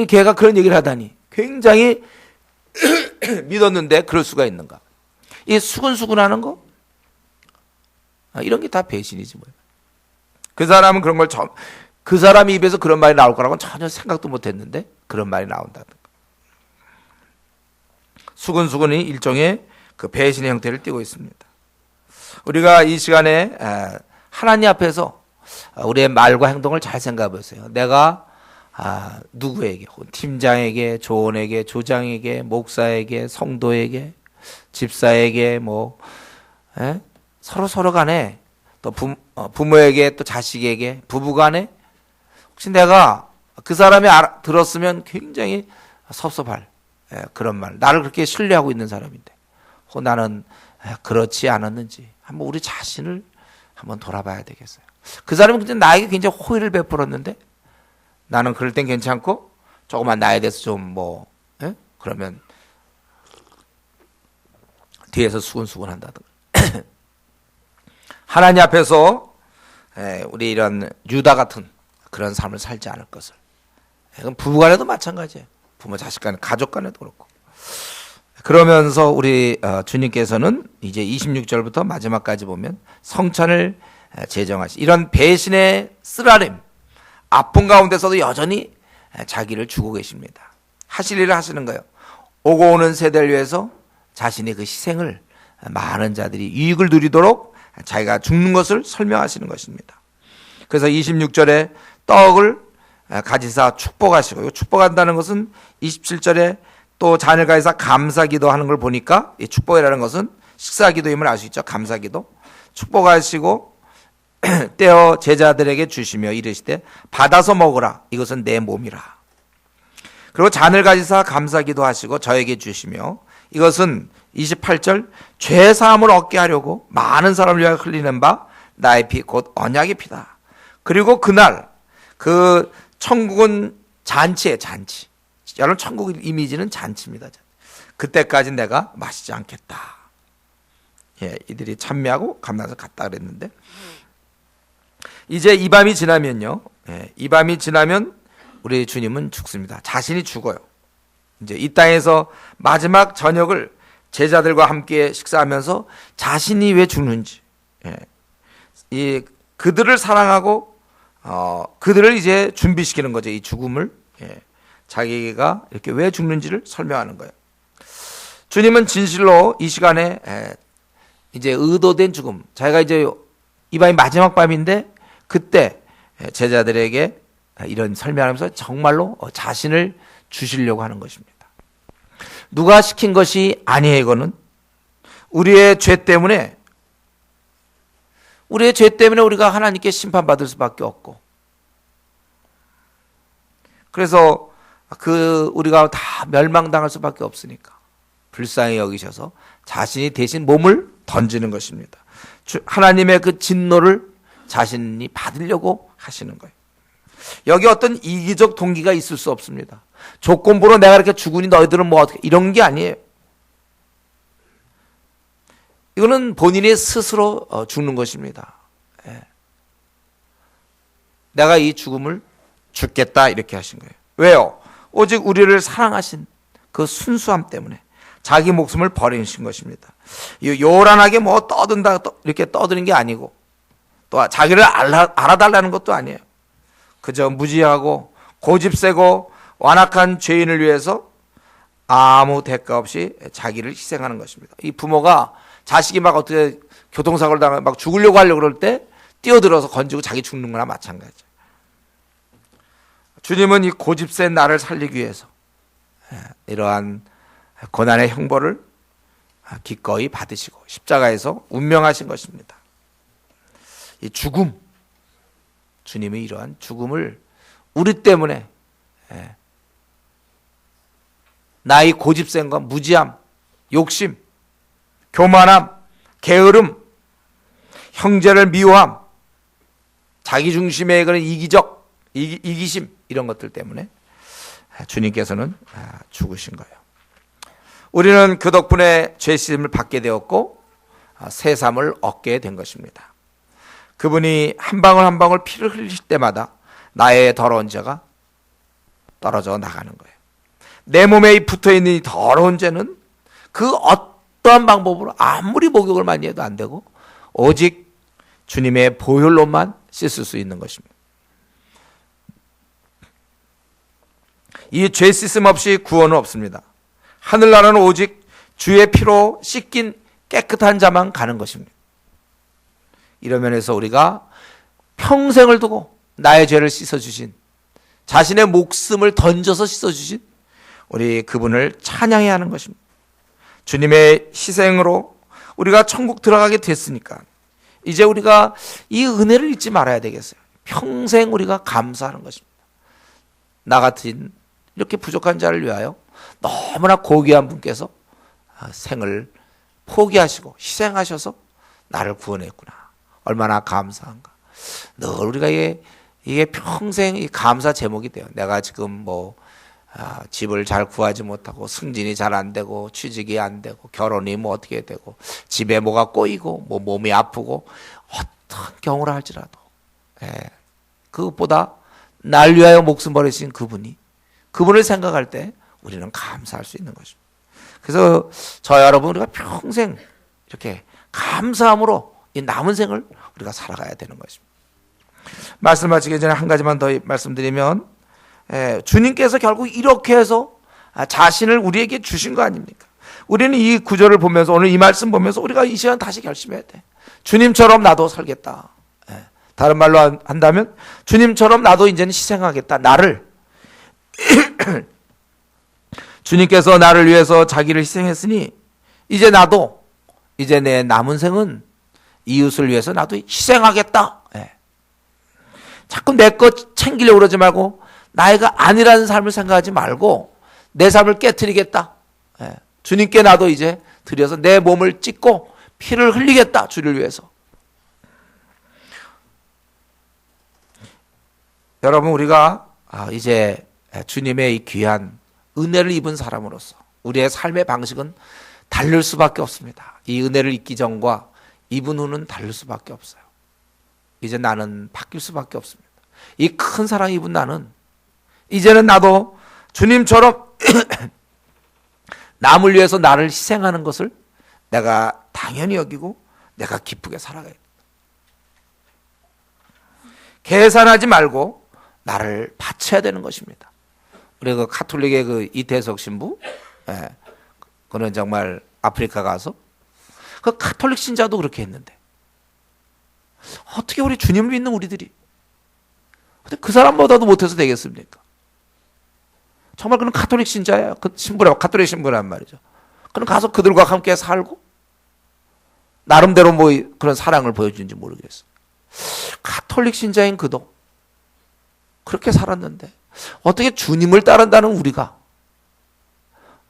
걔가 그런 얘기를 하다니 굉장히 믿었는데 그럴 수가 있는가? 이 수근수근하는 거, 이런 게 다 배신이지 뭐예요. 그 사람은 그런 걸 그 사람이 입에서 그런 말이 나올 거라고는 전혀 생각도 못했는데 그런 말이 나온다는 거. 수근수근이 일종의 그 배신의 형태를 띠고 있습니다. 우리가 이 시간에 하나님 앞에서 우리의 말과 행동을 잘 생각해 보세요. 내가 누구에게, 팀장에게, 조원에게, 조장에게, 목사에게, 성도에게, 집사에게, 서로 간에, 또 부모에게, 또 자식에게, 부부 간에, 혹시 내가 그 사람이 들었으면 굉장히 섭섭할 그런 말, 나를 그렇게 신뢰하고 있는 사람인데 나는 그렇지 않았는지 한번 우리 자신을 한번 돌아봐야 되겠어요. 그 사람은 근데 나에게 굉장히 호의를 베풀었는데 나는 그럴 땐 괜찮고 조금만 나에 대해서 좀 그러면 뒤에서 수근수근 한다든가. 하나님 앞에서 우리 이런 유다 같은 그런 삶을 살지 않을 것을. 부부간에도 마찬가지예요. 부모 자식 간에, 가족 간에도 그렇고. 그러면서 우리 주님께서는 이제 26절부터 마지막까지 보면 성찬을 제정하시, 이런 배신의 쓰라림, 아픔 가운데서도 여전히 자기를 주고 계십니다. 하실 일을 하시는 거예요. 오고 오는 세대를 위해서 자신의 그 희생을 많은 자들이 이익을 누리도록 자기가 죽는 것을 설명하시는 것입니다. 그래서 26절에 떡을 가지사 축복하시고, 축복한다는 것은 27절에 또 잔을 가지사 감사기도 하는 걸 보니까 이 축복이라는 것은 식사기도임을 알 수 있죠. 감사기도. 축복하시고 떼어 제자들에게 주시며 이르시되 받아서 먹으라, 이것은 내 몸이라. 그리고 잔을 가지사 감사기도 하시고 저에게 주시며, 이것은 28절 죄 사함을 얻게 하려고 많은 사람을 위하여 흘리는 바 나의 피 곧 언약의 피다. 그리고 그날 그 천국은 잔치에 잔치. 여러분, 천국 이미지는 잔치입니다. 그때까지 내가 마시지 않겠다. 이들이 찬미하고 감나서 갔다 그랬는데, 이제 이 밤이 지나면요, 이 밤이 지나면 우리 주님은 죽습니다. 자신이 죽어요. 이제 이 땅에서 마지막 저녁을 제자들과 함께 식사하면서 자신이 왜 죽는지, 이 그들을 사랑하고 그들을 이제 준비시키는 거죠. 이 죽음을, 자기가 이렇게 왜 죽는지를 설명하는 거예요. 주님은 진실로 이 시간에 이제 의도된 죽음, 자기가 이제 이 밤이 마지막 밤인데 그때 제자들에게 이런 설명하면서 정말로 자신을 주시려고 하는 것입니다. 누가 시킨 것이 아니에요. 이거는 우리의 죄 때문에 우리가 하나님께 심판받을 수밖에 없고, 그래서 우리가 다 멸망당할 수밖에 없으니까 불쌍히 여기셔서 자신이 대신 몸을 던지는 것입니다. 하나님의 그 진노를 자신이 받으려고 하시는 거예요. 여기 어떤 이기적 동기가 있을 수 없습니다. 조건부로 내가 이렇게 죽으니 너희들은 뭐 어떻게, 이런 게 아니에요. 이거는 본인이 스스로 죽는 것입니다. 내가 이 죽음을 죽겠다, 이렇게 하신 거예요. 왜요? 오직 우리를 사랑하신 그 순수함 때문에 자기 목숨을 버리신 것입니다. 요란하게 뭐 떠든다, 이렇게 떠드는 게 아니고, 또 자기를 알아달라는 것도 아니에요. 그저 무지하고 고집세고 완악한 죄인을 위해서 아무 대가 없이 자기를 희생하는 것입니다. 이 부모가 자식이 막 어떻게 교통사고를 당하면 막 죽으려고 하려고 그럴 때 뛰어들어서 건지고 자기 죽는 거나 마찬가지죠. 주님은 이 고집센 나를 살리기 위해서 이러한 고난의 형벌을 기꺼이 받으시고 십자가에서 운명하신 것입니다. 이 죽음, 주님이 이러한 죽음을 우리 때문에, 나의 고집센과 무지함, 욕심, 교만함, 게으름, 형제를 미워함, 자기중심의 그런 이기심, 이런 것들 때문에 주님께서는 죽으신 거예요. 우리는 그 덕분에 죄 씻음을 받게 되었고 새 삶을 얻게 된 것입니다. 그분이 한 방울 한 방울 피를 흘리실 때마다 나의 더러운 죄가 떨어져 나가는 거예요. 내 몸에 붙어있는 이 더러운 죄는 그 어떠한 방법으로 아무리 목욕을 많이 해도 안 되고 오직 주님의 보혈로만 씻을 수 있는 것입니다. 이 죄 씻음 없이 구원은 없습니다. 하늘나라는 오직 주의 피로 씻긴 깨끗한 자만 가는 것입니다. 이런 면에서 우리가 평생을 두고 나의 죄를 씻어주신, 자신의 목숨을 던져서 씻어주신 우리 그분을 찬양해야 하는 것입니다. 주님의 희생으로 우리가 천국 들어가게 됐으니까 이제 우리가 이 은혜를 잊지 말아야 되겠어요. 평생 우리가 감사하는 것입니다. 나 같은 이렇게 부족한 자를 위하여 너무나 고귀한 분께서 생을 포기하시고 희생하셔서 나를 구원했구나. 얼마나 감사한가. 늘 우리가 이게 평생 이 감사 제목이 돼요. 내가 지금 집을 잘 구하지 못하고 승진이 잘 안 되고 취직이 안 되고 결혼이 뭐 어떻게 되고 집에 뭐가 꼬이고 뭐 몸이 아프고 어떤 경우라 할지라도 그것보다 날 위하여 목숨 버리신 그분을 생각할 때 우리는 감사할 수 있는 것입니다. 그래서 저와 여러분 우리가 평생 이렇게 감사함으로 이 남은 생을 우리가 살아가야 되는 것입니다. 말씀 마치기 전에 한 가지만 더 말씀드리면 주님께서 결국 이렇게 해서 자신을 우리에게 주신 거 아닙니까? 우리는 이 구절을 보면서 오늘 이 말씀 보면서 우리가 이 시간 다시 결심해야 돼. 주님처럼 나도 살겠다. 다른 말로 한다면 주님처럼 나도 이제는 희생하겠다. 나를 주님께서 나를 위해서 자기를 희생했으니 이제 나도 이제 내 남은 생은 이웃을 위해서 나도 희생하겠다. 자꾸 내 것 챙기려고 그러지 말고 나이가 아니라는 삶을 생각하지 말고 내 삶을 깨트리겠다. 주님께 나도 이제 드려서 내 몸을 찢고 피를 흘리겠다. 주를 위해서. 여러분 우리가 이제 주님의 이 귀한 은혜를 입은 사람으로서 우리의 삶의 방식은 다를 수밖에 없습니다. 이 은혜를 입기 전과 입은 후는 다를 수밖에 없어요. 이제 나는 바뀔 수밖에 없습니다. 이 큰 사랑 입은 나는 이제는 나도 주님처럼 남을 위해서 나를 희생하는 것을 내가 당연히 여기고 내가 기쁘게 살아가야 돼. 계산하지 말고 나를 바쳐야 되는 것입니다. 우리 그 카톨릭의 그 이태석 신부, 그는 정말 아프리카 가서 그 카톨릭 신자도 그렇게 했는데 어떻게 우리 주님을 믿는 우리들이 그 사람보다도 못해서 되겠습니까? 정말 그는 카톨릭 신자예요. 그 신부라고 카톨릭 신부란 말이죠. 그는 가서 그들과 함께 살고 나름대로 뭐 그런 사랑을 보여주는지 모르겠어요. 카톨릭 신자인 그도 그렇게 살았는데 어떻게 주님을 따른다는 우리가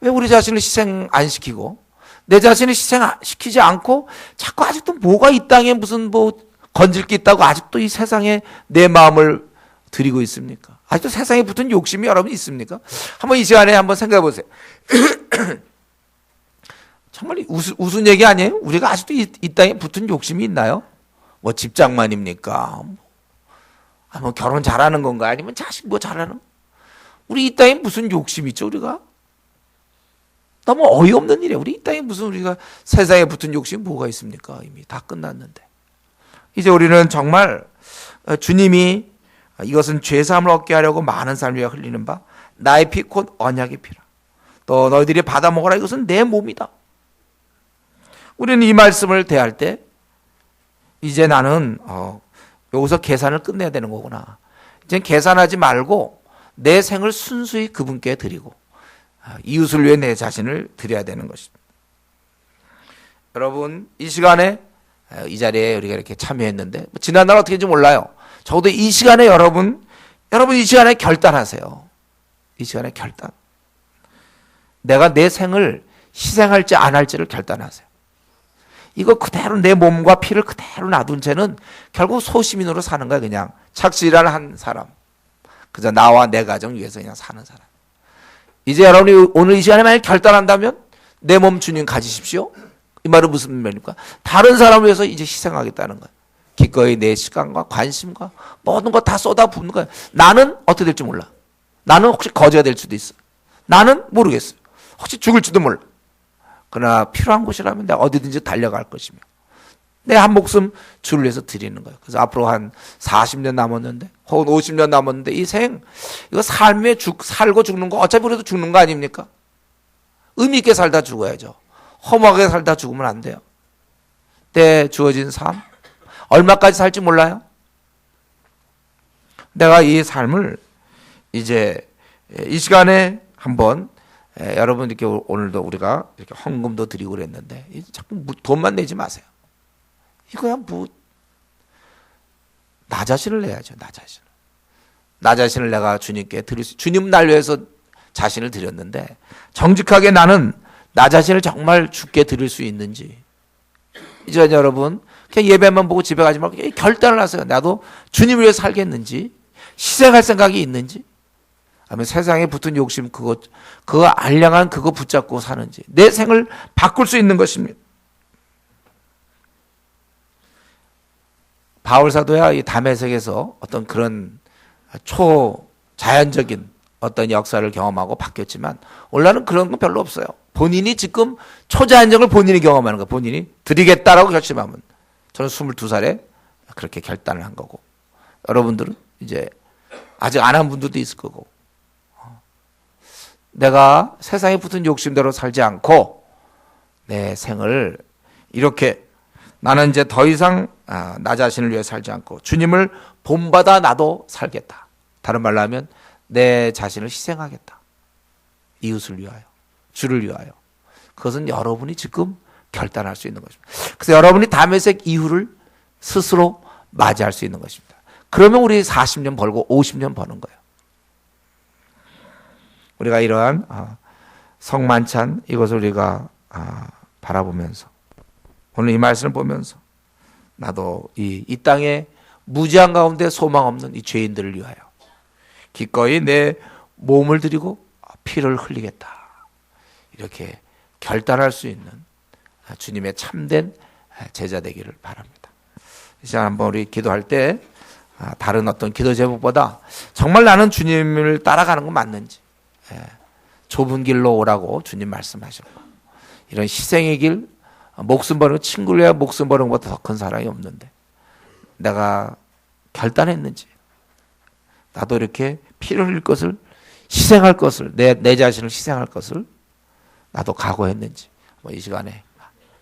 왜 우리 자신을 희생 안 시키고 내 자신을 희생시키지 않고 자꾸 아직도 뭐가 이 땅에 무슨 뭐 건질 게 있다고 아직도 이 세상에 내 마음을 드리고 있습니까? 아직도 세상에 붙은 욕심이 여러분 있습니까? 한번 이 시간에 한번 생각해 보세요. 정말 웃은 얘기 아니에요? 우리가 아직도 이 땅에 붙은 욕심이 있나요? 뭐 집장만입니까? 뭐 결혼 잘하는 건가? 아니면 자식 뭐 잘하는? 우리 이 땅에 무슨 욕심이 있죠, 우리가? 너무 어이없는 일이에요. 우리 이 땅에 무슨 우리가 세상에 붙은 욕심이 뭐가 있습니까? 이미 다 끝났는데. 이제 우리는 정말 주님이 이것은 죄사함을 얻게 하려고 많은 사람을 위해 흘리는 바 나의 피 곧 언약의 피라. 또 너희들이 받아 먹어라. 이것은 내 몸이다. 우리는 이 말씀을 대할 때 이제 나는 여기서 계산을 끝내야 되는 거구나. 이제 계산하지 말고 내 생을 순수히 그분께 드리고 이웃을 위해 내 자신을 드려야 되는 것입니다. 여러분 이 시간에 이 자리에 우리가 이렇게 참여했는데 지난날 어떻게 했는지 몰라요. 적어도 이 시간에 여러분 이 시간에 결단하세요. 이 시간에 결단. 내가 내 생을 희생할지 안 할지를 결단하세요. 이거 그대로 내 몸과 피를 그대로 놔둔 채는 결국 소시민으로 사는 거야. 그냥 착실한 한 사람. 그저 나와 내 가정 위해서 그냥 사는 사람. 이제 여러분이 오늘 이 시간에 만약 결단한다면 내 몸 주님 가지십시오. 이 말은 무슨 말입니까? 다른 사람을 위해서 이제 희생하겠다는 거야. 기꺼이 내 시간과 관심과 모든 거 다 쏟아붓는 거야. 나는 어떻게 될지 몰라. 나는 혹시 거지가 될 수도 있어. 나는 모르겠어요. 혹시 죽을지도 몰라. 그러나 필요한 곳이라면 내가 어디든지 달려갈 것이며 내 한 목숨 주를 위해서 드리는 거예요. 그래서 앞으로 한 40년 남았는데 혹은 50년 남았는데 이 생 이거 삶에 살고 죽는 거 어차피 그래도 죽는 거 아닙니까? 의미 있게 살다 죽어야죠. 허무하게 살다 죽으면 안 돼요. 때 주어진 삶 얼마까지 살지 몰라요. 내가 이 삶을 이제 이 시간에 한번 여러분 이렇게 오늘도 우리가 이렇게 헌금도 드리고 그랬는데 자꾸 돈만 내지 마세요. 이거야 뭐 나 자신을 내야죠. 나 자신을 내가 주님께 드릴 수. 주님 날 위해서 자신을 드렸는데 정직하게 나는 나 자신을 정말 주께 드릴 수 있는지. 이제 여러분 그냥 예배만 보고 집에 가지 말고 결단을 하세요. 나도 주님을 위해서 살겠는지 희생할 생각이 있는지 아니면 세상에 붙은 욕심 그거 알량한 그거 붙잡고 사는지 내 생을 바꿀 수 있는 것입니다. 바울 사도야 이 다메섹에서 어떤 그런 초자연적인 어떤 역사를 경험하고 바뀌었지만 오늘날은 그런 건 별로 없어요. 본인이 지금 초자연적을 본인이 경험하는 거예요. 본인이 드리겠다라고 결심하면 저는 22살에 그렇게 결단을 한 거고 여러분들은 이제 아직 안 한 분들도 있을 거고 내가 세상에 붙은 욕심대로 살지 않고 내 생을 이렇게 나는 이제 더 이상 나 자신을 위해 살지 않고 주님을 본받아 나도 살겠다. 다른 말로 하면 내 자신을 희생하겠다. 이웃을 위하여, 주를 위하여. 그것은 여러분이 지금 결단할 수 있는 것입니다. 그래서 여러분이 다메섹 이후를 스스로 맞이할 수 있는 것입니다. 그러면 우리 40년 벌고 50년 버는 거예요. 우리가 이러한 성만찬 이것을 우리가 바라보면서 오늘 이 말씀을 보면서 나도 이 땅에 무지한 가운데 소망 없는 이 죄인들을 위하여 기꺼이 내 몸을 드리고 피를 흘리겠다. 이렇게 결단할 수 있는 주님의 참된 제자 되기를 바랍니다. 이 시간 한번 우리 기도할 때 다른 어떤 기도 제목보다 정말 나는 주님을 따라가는 건 맞는지, 좁은 길로 오라고 주님 말씀하셨고 이런 희생의 길, 목숨 버는 친구를 위해 목숨 버는 것보다 더 큰 사랑이 없는데 내가 결단했는지, 나도 이렇게 피를 흘릴 것을, 희생할 것을, 내 자신을 희생할 것을 나도 각오했는지 이 시간에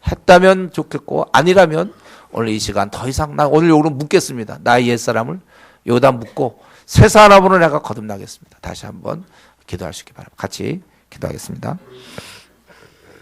했다면 좋겠고, 아니라면 오늘 이 시간 더 이상 나 오늘 요로 묻겠습니다. 나의 옛사람을 여기다 묻고 새 사람으로 내가 거듭나겠습니다. 다시 한번 기도할 수 있기 바랍니다. 같이 기도하겠습니다.